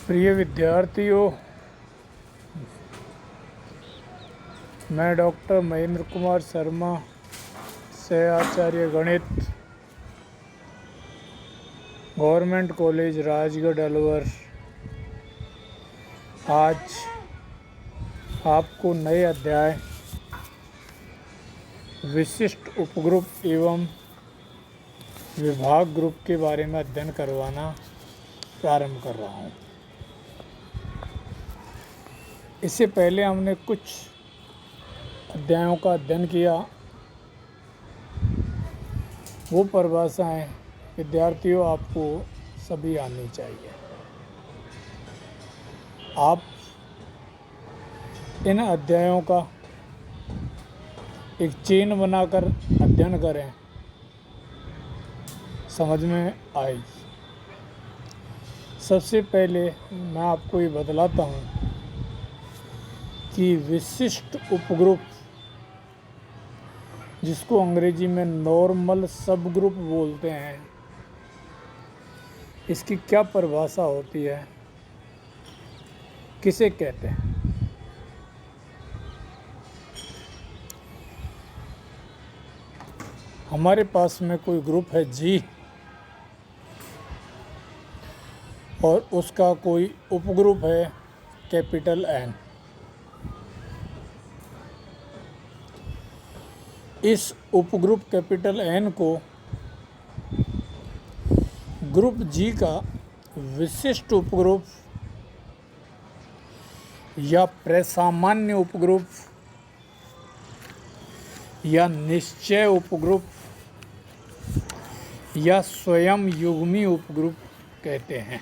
प्रिय विद्यार्थियों, मैं डॉक्टर महेंद्र कुमार शर्मा, सहआचार्य गणित, गवर्नमेंट कॉलेज राजगढ़ अलवर, आज आपको नए अध्याय विशिष्ट उपग्रुप एवं विभाग ग्रुप के बारे में अध्ययन करवाना प्रारंभ कर रहा हूँ। इससे पहले हमने कुछ अध्यायों का अध्ययन किया। वो परिभाषाएं विद्यार्थियों आपको सभी आनी चाहिए। आप इन अध्यायों का एक चेन बनाकर अध्ययन करें, समझ में आएगी। सबसे पहले मैं आपको ये बतलाता हूँ कि विशिष्ट उपग्रुप, जिसको अंग्रेजी में नॉर्मल सब ग्रुप बोलते हैं, इसकी क्या परिभाषा होती है, किसे कहते हैं। हमारे पास में कोई ग्रुप है जी और उसका कोई उपग्रुप है कैपिटल एन। इस उपग्रुप कैपिटल एन को ग्रुप जी का विशिष्ट उपग्रुप या प्रसामान्य उपग्रुप या निश्चय उपग्रुप या स्वयं युग्मी उपग्रुप कहते हैं।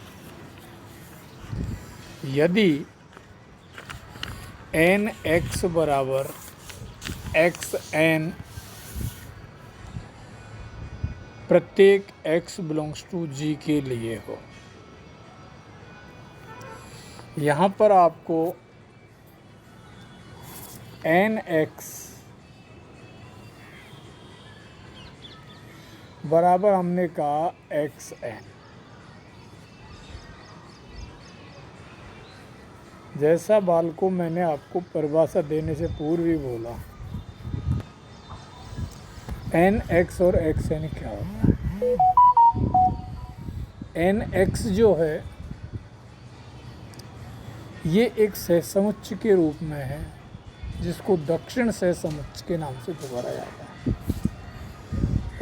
यदि एन एक्स बराबर एक्स एन प्रत्येक x बिलोंग्स टू जी के लिए हो। यहाँ पर आपको एन एक्स बराबर हमने कहा एक्स एन। जैसा बालकों मैंने आपको परिभाषा देने से पूर्व ही बोला, एन एक्स और एक्स एन क्या होता है। एन एक्स जो है ये एक सहसमुच्चय के रूप में है, जिसको दक्षिण सहसमुच्चय के नाम से पुकारा जाता है।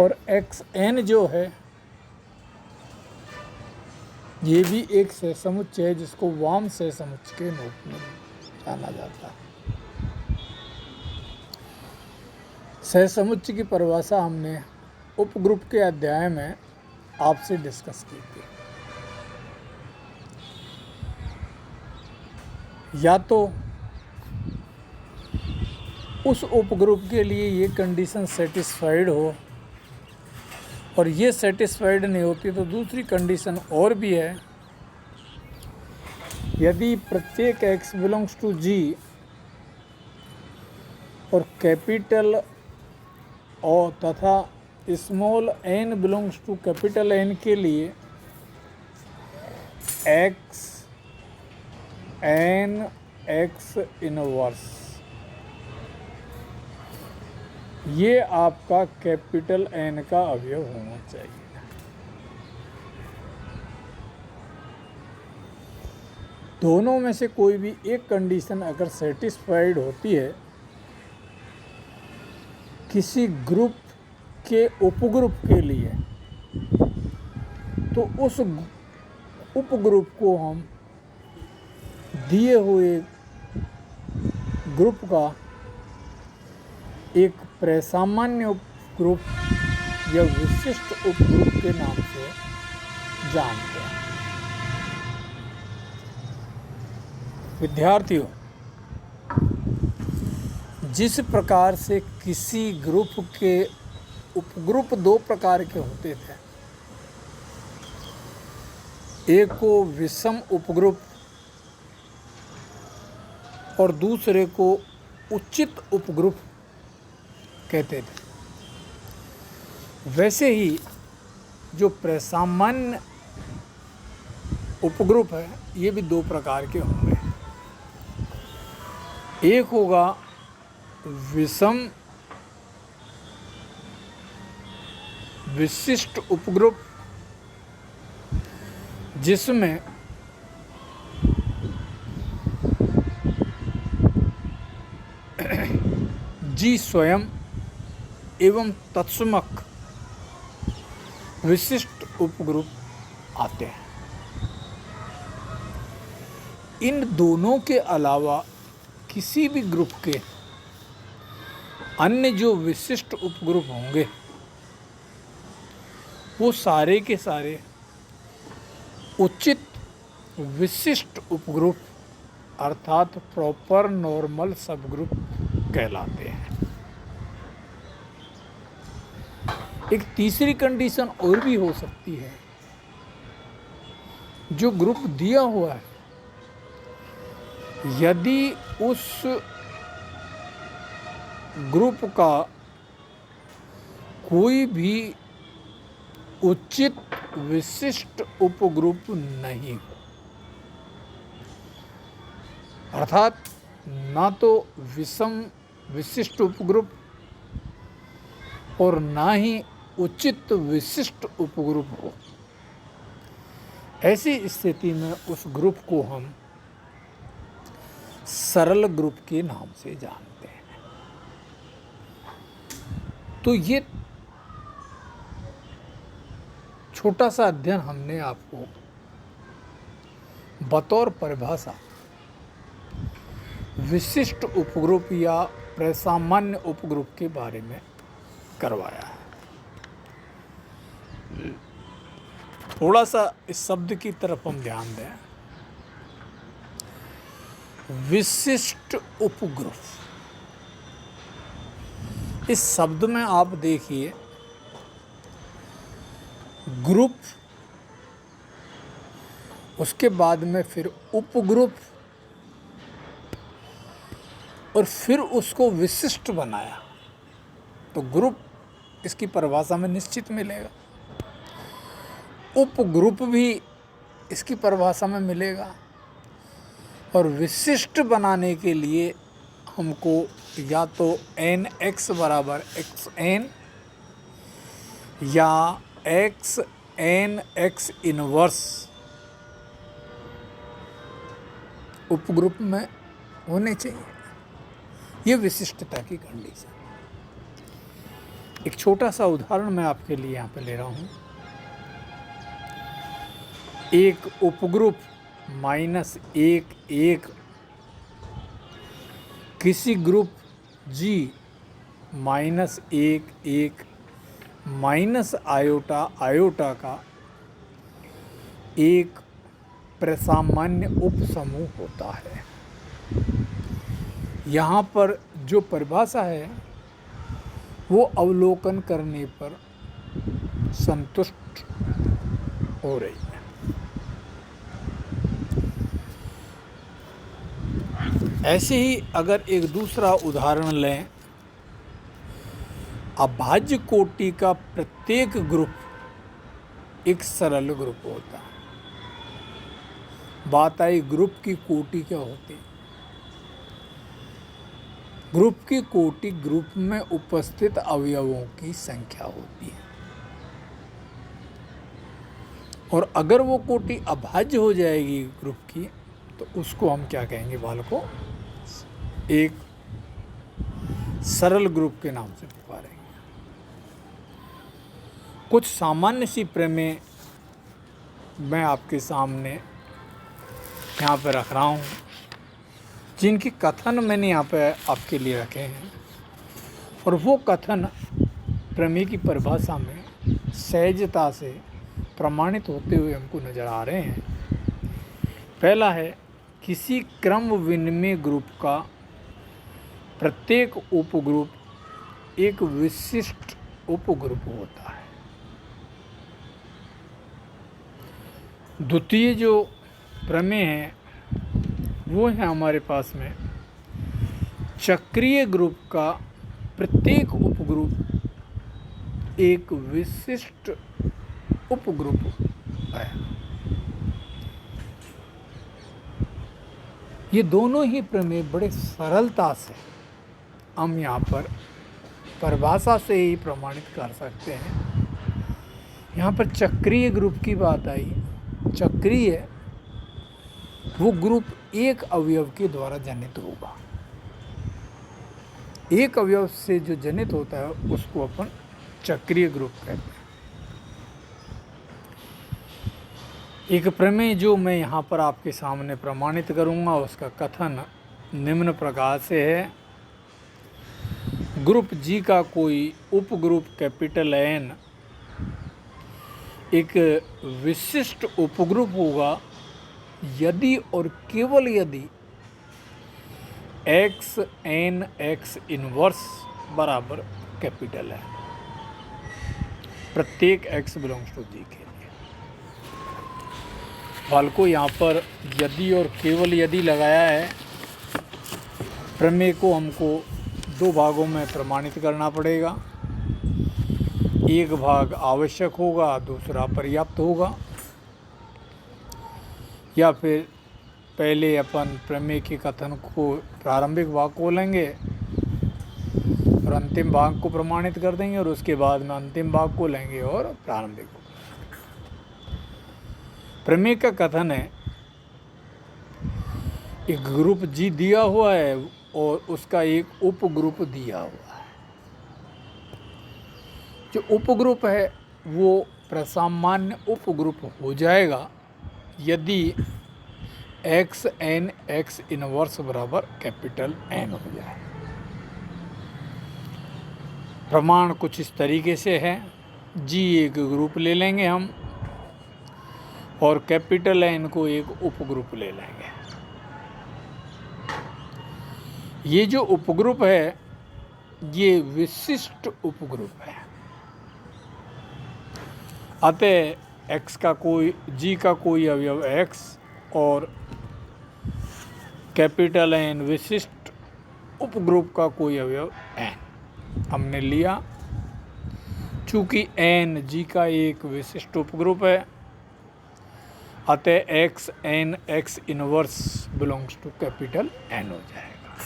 और एक्स एन जो है ये भी एक सहसमुच्चय है, जिसको वाम सहसमुच्चय के रूप में जाना जाता है। सहसमुच्चय की परिभाषा हमने उपग्रुप के अध्याय में आपसे डिस्कस की थी। या तो उस उपग्रुप के लिए ये कंडीशन सेटिस्फाइड हो, और ये सेटिस्फाइड नहीं होती तो दूसरी कंडीशन और भी है। यदि प्रत्येक x बिलोंग्स टू जी और कैपिटल और तथा small n belongs to capital N के लिए x n x इनवर्स, ये आपका कैपिटल N का अवयव होना चाहिए। दोनों में से कोई भी एक कंडीशन अगर सेटिस्फाइड होती है किसी ग्रुप के उपग्रुप के लिए, तो उस उपग्रुप को हम दिए हुए ग्रुप का एक प्रसामान्य उपग्रुप या विशिष्ट उपग्रुप के नाम से जानते हैं। विद्यार्थियों, जिस प्रकार से किसी ग्रुप के उपग्रुप दो प्रकार के होते थे, एक को विषम उपग्रुप और दूसरे को उचित उपग्रुप कहते थे, वैसे ही जो प्रसामान्य उपग्रुप है ये भी दो प्रकार के होंगे। एक होगा विषम विशिष्ट उपग्रुप, जिसमें जी स्वयं एवं तत्समक विशिष्ट उपग्रुप आते हैं। इन दोनों के अलावा किसी भी ग्रुप के अन्य जो विशिष्ट उपग्रुप होंगे वो सारे के सारे उचित विशिष्ट उपग्रुप अर्थात प्रॉपर नॉर्मल सबग्रुप कहलाते हैं। एक तीसरी कंडीशन और भी हो सकती है, जो ग्रुप दिया हुआ है यदि उस ग्रुप का कोई भी उचित विशिष्ट उपग्रुप नहीं हो, अर्थात ना तो विषम विशिष्ट उपग्रुप और ना ही उचित विशिष्ट उपग्रुप हो, ऐसी स्थिति में उस ग्रुप को हम सरल ग्रुप के नाम से जानते हैं। तो ये छोटा सा अध्ययन हमने आपको बतौर परिभाषा विशिष्ट उपग्रुप या प्रसामान्य उपग्रुप के बारे में करवाया है। थोड़ा सा इस शब्द की तरफ हम ध्यान दें। विशिष्ट उपग्रुप, इस शब्द में आप देखिए ग्रुप, उसके बाद में फिर उपग्रुप और फिर उसको विशिष्ट बनाया, तो ग्रुप इसकी परिभाषा में निश्चित मिलेगा, उपग्रुप भी इसकी परिभाषा में मिलेगा, और विशिष्ट बनाने के लिए हमको या तो nx बराबर xn या xnx इनवर्स उपग्रुप में होने चाहिए। ये विशिष्टता की कंडीशन। एक छोटा सा उदाहरण मैं आपके लिए यहाँ पे ले रहा हूँ। एक उपग्रुप -1 किसी ग्रुप G -1 माइनस आयोटा का एक प्रसामान्य उपसमूह होता है। यहाँ पर जो परिभाषा है वो अवलोकन करने पर संतुष्ट हो रही है। ऐसे ही अगर एक दूसरा उदाहरण लें, अभाज्य कोटि का प्रत्येक ग्रुप एक सरल ग्रुप होता है। बात आई ग्रुप की कोटि क्या होती है। ग्रुप की कोटि ग्रुप में उपस्थित अवयवों की संख्या होती है, और अगर वो कोटि अभाज्य हो जाएगी ग्रुप की तो उसको हम क्या कहेंगे बालकों, एक सरल ग्रुप के नाम से पुकारेंगे। कुछ सामान्य सी प्रमेय मैं आपके सामने यहाँ पे रख रहा हूँ, जिनकी कथन मैंने यहाँ पे आपके लिए रखे हैं, और वो कथन प्रमेय की परिभाषा में सहजता से प्रमाणित होते हुए हमको नज़र आ रहे हैं। पहला है, किसी क्रम विनिमय ग्रुप का प्रत्येक उपग्रुप एक विशिष्ट उपग्रुप होता है। द्वितीय जो प्रमेय है वो है हमारे पास में, चक्रीय ग्रुप का प्रत्येक उपग्रुप एक विशिष्ट उपग्रुप है। ये दोनों ही प्रमेय बड़े सरलता से हम यहाँ पर परिभाषा से ही प्रमाणित कर सकते हैं। यहाँ पर चक्रीय ग्रुप की बात आई। चक्रीय वो ग्रुप एक अवयव के द्वारा जनित होगा। एक अवयव से जो जनित होता है उसको अपन चक्रीय ग्रुप कहते हैं। एक प्रमेय जो मैं यहाँ पर आपके सामने प्रमाणित करूँगा उसका कथन निम्न प्रकार से है। ग्रुप जी का कोई उपग्रुप कैपिटल एन एक विशिष्ट उपग्रुप होगा यदि और केवल यदि एक्स एन एक्स इनवर्स बराबर कैपिटल है, प्रत्येक एक्स बिलोंग्स टू जी के लिए। फल को यहाँ पर यदि और केवल यदि लगाया है। प्रमेय को हमको दो भागों में प्रमाणित करना पड़ेगा। एक भाग आवश्यक होगा, दूसरा पर्याप्त होगा। या फिर पहले अपन प्रमेय के कथन को प्रारंभिक भाग को लेंगे और अंतिम भाग को प्रमाणित कर देंगे और उसके बाद में अंतिम भाग को लेंगे और प्रारंभिक को। प्रमेय का कथन है एक ग्रुप जी दिया हुआ है और उसका एक उपग्रुप दिया हुआ है। जो उपग्रुप है वो प्रसामान्य उपग्रुप हो जाएगा यदि एक्स एन एक्स इनवर्स बराबर कैपिटल एन हो जाए। प्रमाण कुछ इस तरीके से है। जी एक ग्रुप ले लेंगे हम और कैपिटल एन को एक उपग्रुप ले लेंगे। ये जो उपग्रुप है ये विशिष्ट उपग्रुप है। अतः एक्स का कोई जी का कोई अवयव एक्स और कैपिटल एन विशिष्ट उपग्रुप का कोई अवयव एन हमने लिया। चूँकि एन जी का एक विशिष्ट उपग्रुप है अतः x N x inverse belongs to capital N हो जाएगा।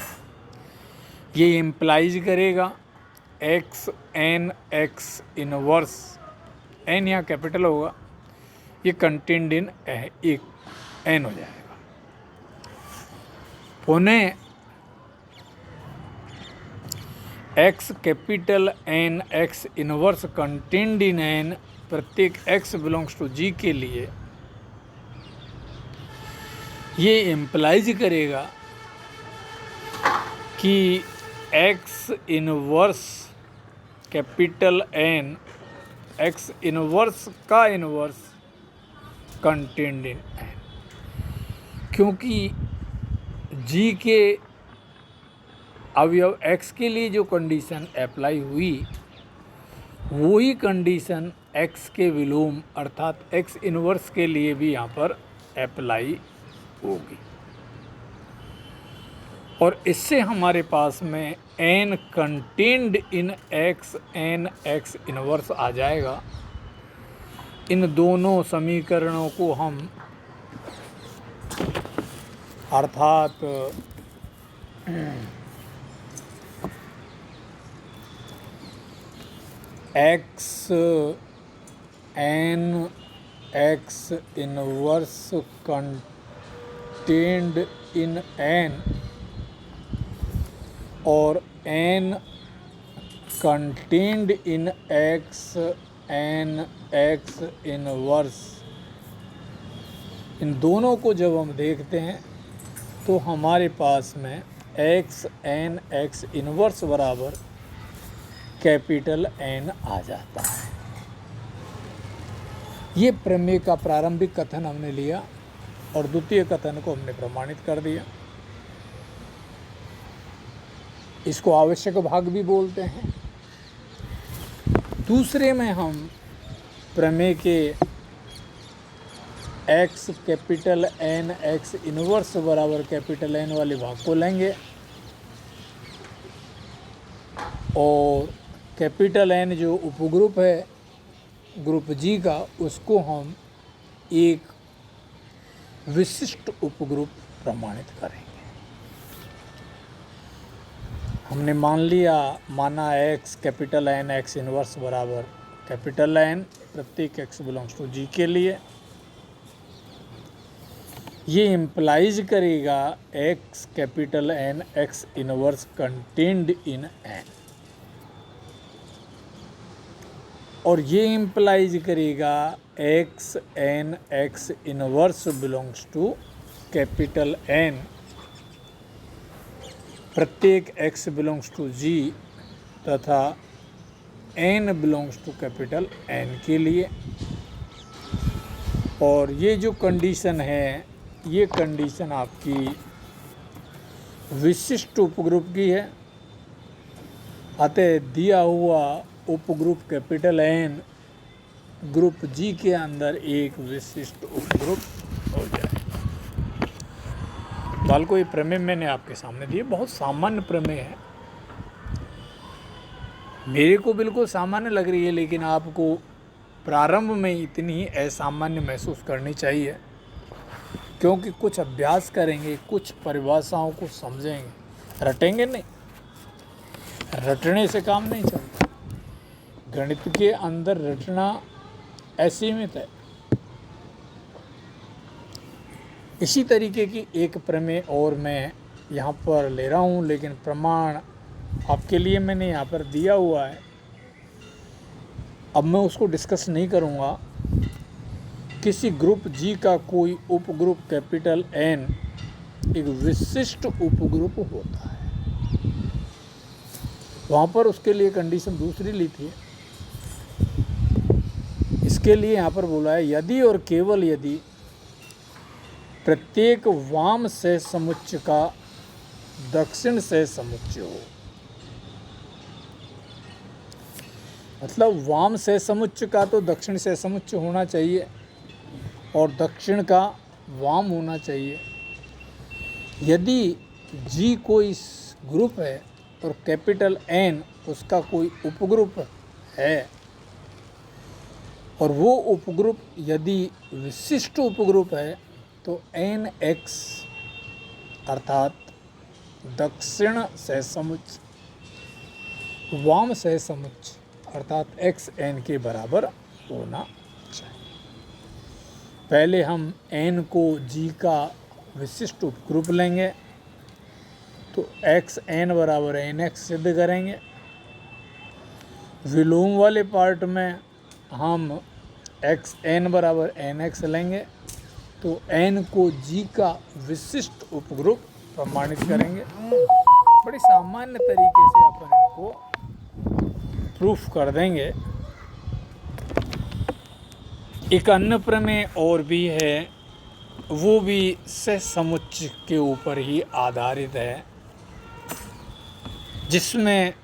ये इम्प्लाइज करेगा x N x inverse, N यहाँ कैपिटल होगा, ये कंटेंड इन एक एन हो जाएगा। पुनः x capital N x inverse contained in N प्रत्येक एक्स बिलोंग्स टू जी के लिए ये इम्प्लाइज करेगा कि x inverse capital N x inverse का इनवर्स कंटेंड इन एन, क्योंकि जी के अवयव एक्स के लिए जो कंडीशन अप्लाई हुई वही कंडीशन एक्स के विलोम अर्थात एक्स इनवर्स के लिए भी यहाँ पर अप्लाई होगी। और इससे हमारे पास में N contained in x N x inverse आ जाएगा। इन दोनों समीकरणों को हम अर्थात x N x inverse contained in N और N contained in x N x inverse, इन दोनों को जब हम देखते हैं तो हमारे पास में एक्स एन एक्स इनवर्स बराबर कैपिटल एन आ जाता है। ये प्रमेय का प्रारंभिक कथन हमने लिया और द्वितीय कथन को हमने प्रमाणित कर दिया। इसको आवश्यक भाग भी बोलते हैं। दूसरे में हम प्रमेय के x capital N x inverse बराबर कैपिटल एन वाले भाग को लेंगे और कैपिटल एन जो उपग्रुप है ग्रुप जी का उसको हम एक विशिष्ट उपग्रुप प्रमाणित करेंगे। हमने माना x capital N x inverse बराबर कैपिटल N प्रत्येक x बिलोंग्स टू G के लिए। ये इम्प्लाइज करेगा x capital N x inverse contained in N, और ये इम्प्लाइज करेगा x n x inverse belongs to capital N प्रत्येक x बिलोंग्स टू G तथा n belongs to capital N के लिए। और ये जो कंडीशन है, ये कंडीशन आपकी विशिष्ट उपग्रुप की है। अतः दिया हुआ उपग्रुप कैपिटल N ग्रुप G के अंदर एक विशिष्ट उपग्रुप हो जाए। बालकों, ये प्रमेय मैंने आपके सामने दिए, बहुत सामान्य प्रमेय है। मेरे को बिल्कुल सामान्य लग रही है, लेकिन आपको प्रारंभ में इतनी असामान्य महसूस करनी चाहिए, क्योंकि कुछ अभ्यास करेंगे, कुछ परिभाषाओं को समझेंगे, रटेंगे नहीं। रटने से काम नहीं चलता। गणित के अंदर रटना असीमित है। इसी तरीके की एक प्रमेय और मैं यहाँ पर ले रहा हूँ, लेकिन प्रमाण आपके लिए मैंने यहाँ पर दिया हुआ है। अब मैं उसको डिस्कस नहीं करूँगा। किसी ग्रुप G का कोई उपग्रुप कैपिटल N एक विशिष्ट उपग्रुप होता है। वहाँ पर उसके लिए कंडीशन दूसरी ली थी। इसके लिए यहाँ पर बोला है, यदि और केवल यदि प्रत्येक वाम सहसमुच्चय का दक्षिण सहसमुच्चय हो। मतलब वाम सहसमुच्चय का तो दक्षिण सहसमुच्चय होना चाहिए और दक्षिण का वाम होना चाहिए। यदि G कोई ग्रुप है और कैपिटल N उसका कोई उपग्रुप है, और वो उपग्रुप यदि विशिष्ट उपग्रुप है, तो NX अर्थात दक्षिण सहसमुच्चय वाम सहसमुच्चय अर्थात XN के बराबर होना चाहिए। पहले हम N को G का विशिष्ट उपग्रुप लेंगे, तो XN बराबर NX सिद्ध करेंगे। विलोम वाले पार्ट में हम XN बराबर NX लेंगे, तो N को G का विशिष्ट उपग्रुप प्रमाणित करेंगे। बड़े सामान्य तरीके से अपन इनको प्रूफ कर देंगे। एक अन्य प्रमेय और भी है, वो भी सहसमुच्चय के ऊपर ही आधारित है, जिसमें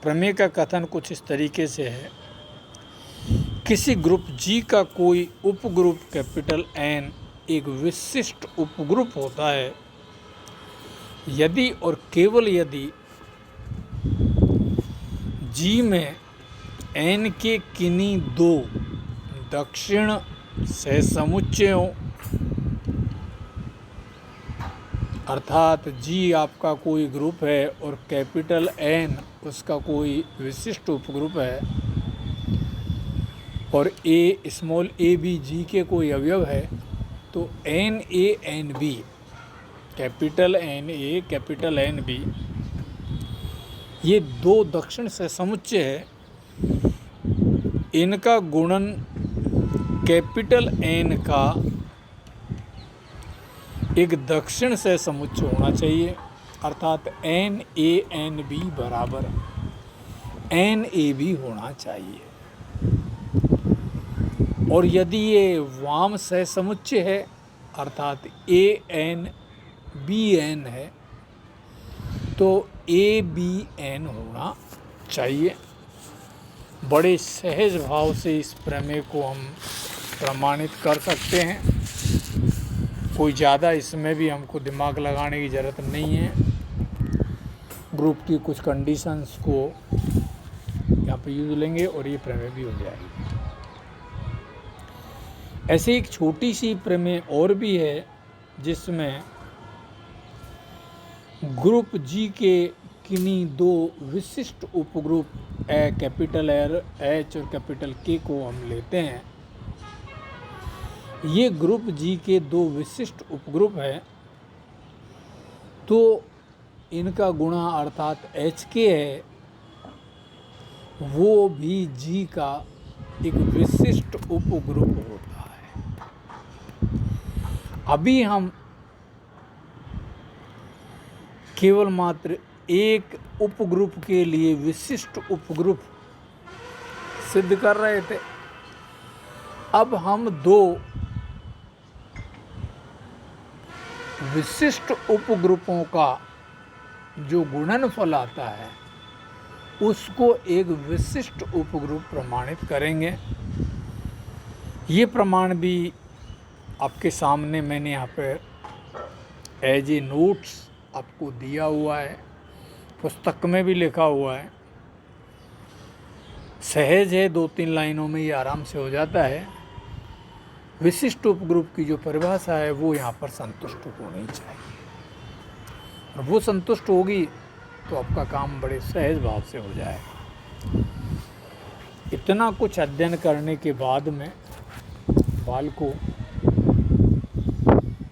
प्रमेय का कथन कुछ इस तरीके से है। किसी ग्रुप G का कोई उपग्रुप कैपिटल N एक विशिष्ट उपग्रुप होता है यदि और केवल यदि G में N के किन्हीं दो दक्षिण सहसमुच्चयों अर्थात G आपका कोई ग्रुप है और कैपिटल N उसका कोई विशिष्ट उपग्रुप है, और स्मॉल a भी G के कोई अवयव है, तो NA-NB capital NA capital NB ये दो दक्षिण सहसमुच्चय है। इनका गुणन कैपिटल N का एक दक्षिण सहसमुच्चय होना चाहिए, अर्थात NA-NB बराबर NAB होना चाहिए। और यदि ये वाम सहसमुच्चय है अर्थात AN-BN है, तो ABN होना चाहिए। बड़े सहज भाव से इस प्रमेय को हम प्रमाणित कर सकते हैं। कोई ज़्यादा इसमें भी हमको दिमाग लगाने की ज़रूरत नहीं है। ग्रुप की कुछ कंडीशंस को यहाँ पे यूज़ लेंगे और ये प्रमेय भी हो जाएगी। ऐसे एक छोटी सी प्रमेय और भी है, जिसमें ग्रुप G किन्हीं दो विशिष्ट उपग्रुप ए कैपिटल एच और कैपिटल के को हम लेते हैं, ये ग्रुप जी के दो विशिष्ट उपग्रुप हैं, तो इनका गुणा अर्थात एच के है वो भी जी का एक विशिष्ट उपग्रुप होता है। अभी हम केवल मात्र एक उपग्रुप के लिए विशिष्ट उपग्रुप सिद्ध कर रहे थे। अब हम दो विशिष्ट उपग्रुपों का जो गुणनफल आता है उसको एक विशिष्ट उपग्रुप प्रमाणित करेंगे। ये प्रमाण भी आपके सामने मैंने यहाँ पे एज ए नोट्स आपको दिया हुआ है, पुस्तक में भी लिखा हुआ है। सहज है, 2-3 लाइनों में ये आराम से हो जाता है। विशिष्ट उपग्रुप की जो परिभाषा है वो यहाँ पर संतुष्ट होनी चाहिए, और वो संतुष्ट होगी तो आपका काम बड़े सहज भाव से हो जाएगा। इतना कुछ अध्ययन करने के बाद में बालकों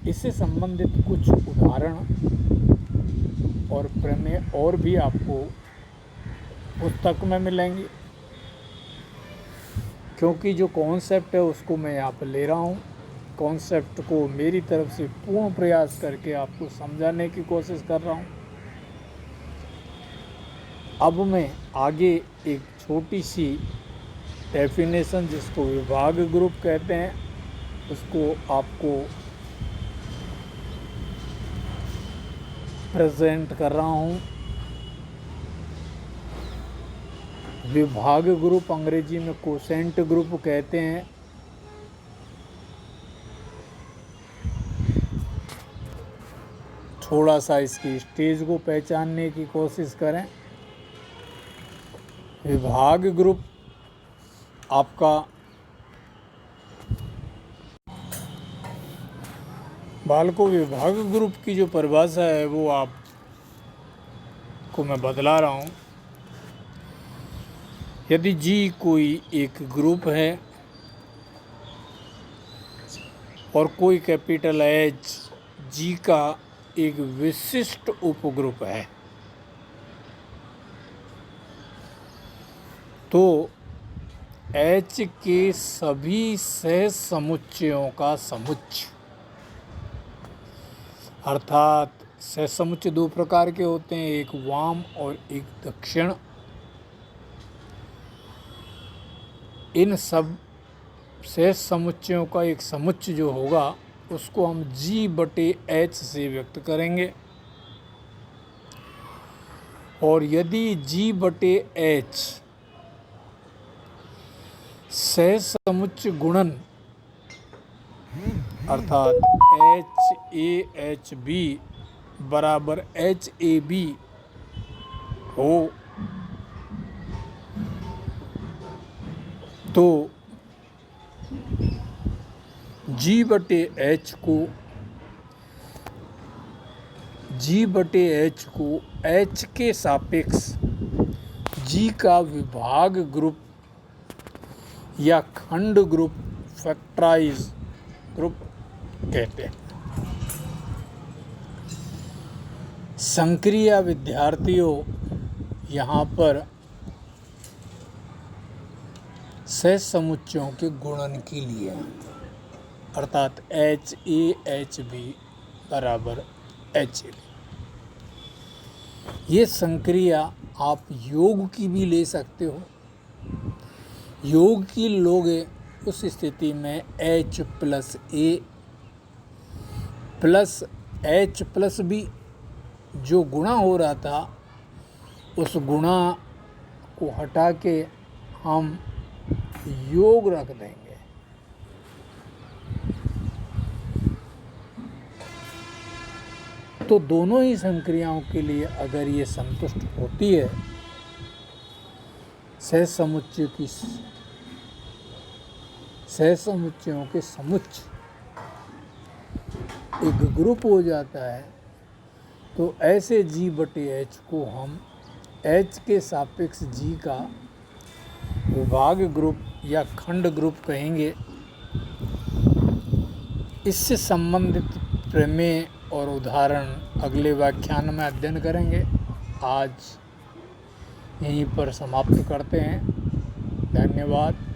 इससे संबंधित कुछ उदाहरण और प्रमेय और भी आपको पुस्तक में मिलेंगे, क्योंकि जो कॉन्सेप्ट है उसको मैं यहाँ पर ले रहा हूँ। कॉन्सेप्ट को मेरी तरफ से पूर्ण प्रयास करके आपको समझाने की कोशिश कर रहा हूँ। अब मैं आगे एक छोटी सी डेफिनेशन जिसको विभाग ग्रुप कहते हैं उसको आपको प्रेजेंट कर रहा हूँ। विभाग ग्रुप अंग्रेजी में कोसेंट ग्रुप कहते हैं। थोड़ा सा इसकी स्टेज को पहचानने की कोशिश करें। विभाग ग्रुप आपका बालकों विभाग ग्रुप की जो परिभाषा है वो आपको मैं बतला रहा हूँ। यदि जी कोई एक ग्रुप है और कोई कैपिटल एच जी का एक विशिष्ट उपग्रुप है, तो एच के सभी सह समुच्चयों का समुच्चय, अर्थात सह समुच्चय दो प्रकार के होते हैं, एक वाम और एक दक्षिण। इन सब सह समुच्चयों का एक समुच्चय जो होगा उसको हम G/H से व्यक्त करेंगे। और यदि G/H सह समुच्चय गुणन अर्थात HAHB बराबर HAB हो तो G/H को H के सापेक्ष G का विभाग ग्रुप या खंड ग्रुप फैक्टराइज ग्रुप कहते हैं। संक्रिया विद्यार्थियों यहाँ पर सह समुच्चयों के गुणन के लिए अर्थात HAHB बराबर HAB। ये संक्रिया आप योग की भी ले सकते हो। योग की लोगे उस स्थिति में H + A plus H + B जो गुणा हो रहा था उस गुणा को हटा के हम योग रख देंगे। तो दोनों ही संक्रियाओं के लिए अगर ये संतुष्ट होती है, सह समुच्चयों के समुच्चय एक ग्रुप हो जाता है, तो ऐसे G/H को हम एच के सापेक्ष जी का विभाग ग्रुप या खंड ग्रुप कहेंगे। इससे संबंधित प्रमेय और उदाहरण अगले व्याख्यान में अध्ययन करेंगे। आज यहीं पर समाप्त करते हैं। धन्यवाद।